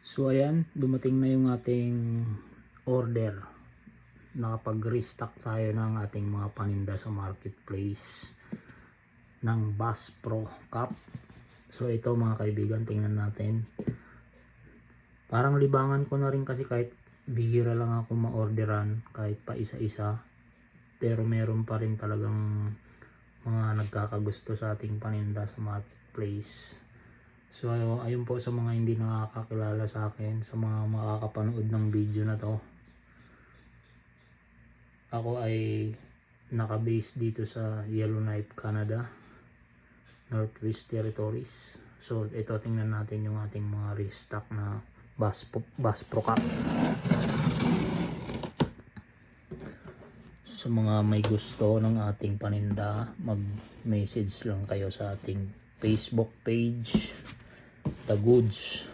So ayan, dumating na yung ating order. Nakapag-restock tayo ng ating mga paninda sa marketplace ng Bass Pro Cup. So ito mga kaibigan, tingnan natin. Parang libangan ko na rin kasi kahit bihira lang ako ma-orderan kahit pa isa-isa. Pero meron pa rin talagang mga nagkakagusto sa ating paninda sa marketplace. So ayun po sa mga hindi nakakakilala sa akin, sa mga makakapanood ng video na to. Ako ay naka-base dito sa Yellowknife, Canada, Northwest Territories. So ito, tingnan natin yung ating mga restock na Bass Pro Cup. Sa mga may gusto ng ating paninda, mag-message lang kayo sa ating Facebook page, The Goods.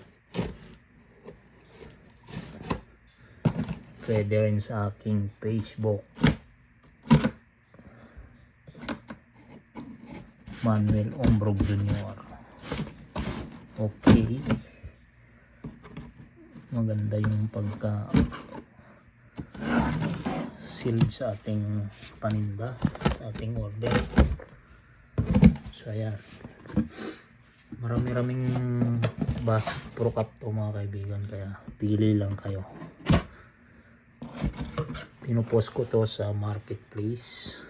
Pwede rin sa aking Facebook, Manuel Ombrog Jr. Okay, maganda yung pagka sealed sa ating paninda, sa ating order. So ayan, marami-raming Bass Pro Cup to mga kaibigan, kaya pili lang kayo. Pinupost ko to sa marketplace.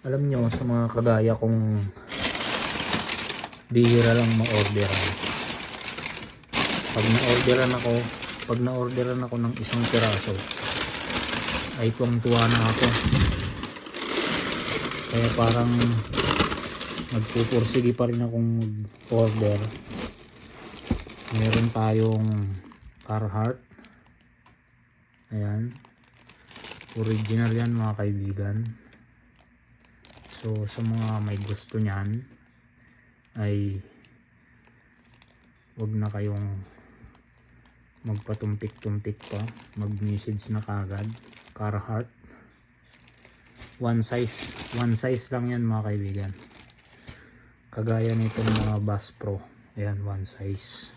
Alam nyo, sa mga kagaya kong bihira lang ma-orderan, pag na-orderan ako ng isang piraso ay tuwang-tuwa na ako. Kaya parang nagpupursige pa rin akong order. Meron tayong Carhartt. Ayan, original yan mga kaibigan. So sa mga may gusto nyan ay wag na kayong magpatumpik-tumpik pa, mag-message na kagad. Carhartt, one size lang yan mga kaibigan, kagaya nitong mga Bass Pro. Ayan, one size,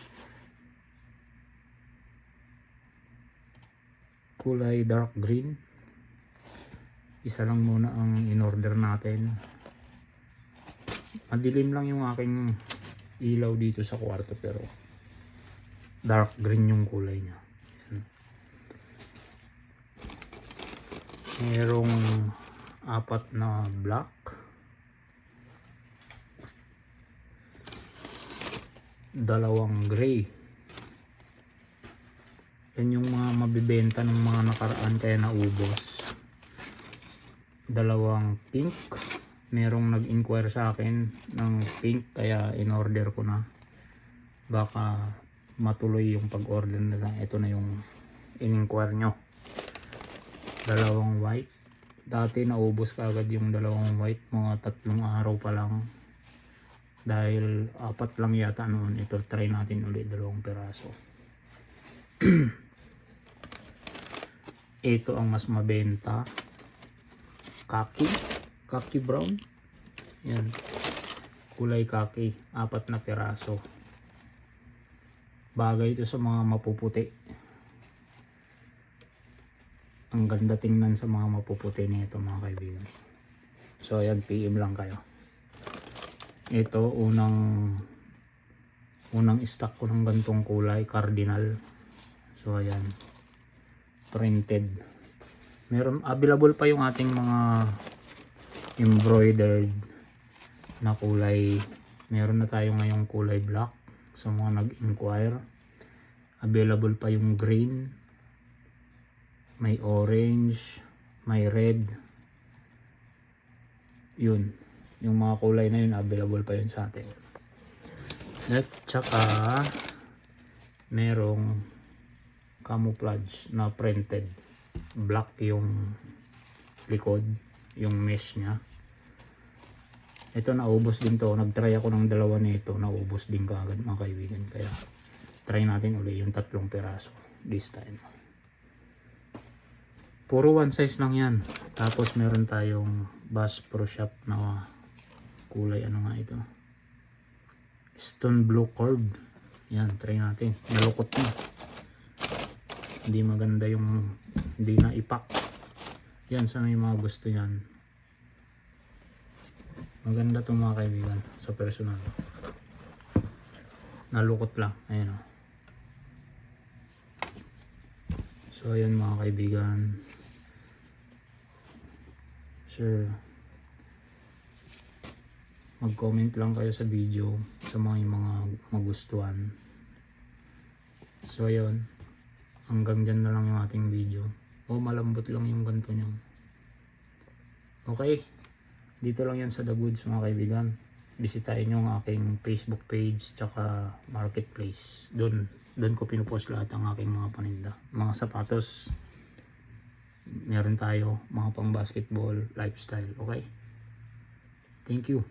kulay dark green. Isa lang muna ang in-order natin. Madilim lang yung aking ilaw dito sa kwarto pero dark green yung kulay niya. Merong 4 na black, dalawang gray. Yan yung mga mabibenta ng mga nakaraan kaya naubos. Dalawang pink, merong nag-inquire sa akin ng pink kaya in-order ko na. Baka matuloy yung pag-order nila. Ito na yung in-inquire nyo. Dalawang white. Dati naubos kaagad yung dalawang white, mga 3 araw pa lang. Dahil 4 lang yata noon. Ito, try natin ulit 2 piraso. Ito ang mas mabenta, khaki brown. Yan, kulay khaki, 4 na piraso. Bagay ito sa mga mapuputi. Ang ganda tingnan sa mga mapuputi nito mga kaibigan. So ayan, PM lang kayo. Ito, unang stock ko ng gantong kulay, cardinal. So ayan, printed. Meron available pa yung ating mga embroidered na kulay. Meron na tayo ngayong kulay black sa mga nag-inquire. Available pa yung green, may orange, may red. Yun, yung mga kulay na yun available pa yun sa atin. At saka merong camouflage na printed, black yung likod, yung mesh nya. Ito naubos din to, nagtry ako ng 2 nito, naubos din kaagad mga kaibigan, kaya try natin uli yung 3 piraso this time. Puro one size lang yan. Tapos meron tayong Bass Pro Shop na kulay, ano nga ito, stone blue cord. Yan, try natin. Nalukot na. Hindi maganda yung hindi na ipak. Yan, sa may mga gusto yan. Maganda to mga kaibigan sa personal. Nalukot lang. Ayan o. So ayan mga kaibigan. Sure. Mag-comment lang kayo sa video sa mga magustuhan. So ayun. Hanggang dyan na lang yung ating video. O malambot lang yung ganito nyo. Okay. Dito lang yan sa The Goods mga kaibigan. Bisitahin nyo ang aking Facebook page tsaka marketplace. Doon ko pinupost lahat ang aking mga paninda. Mga sapatos. Meron tayo mga pang basketball, lifestyle. Okay. Thank you.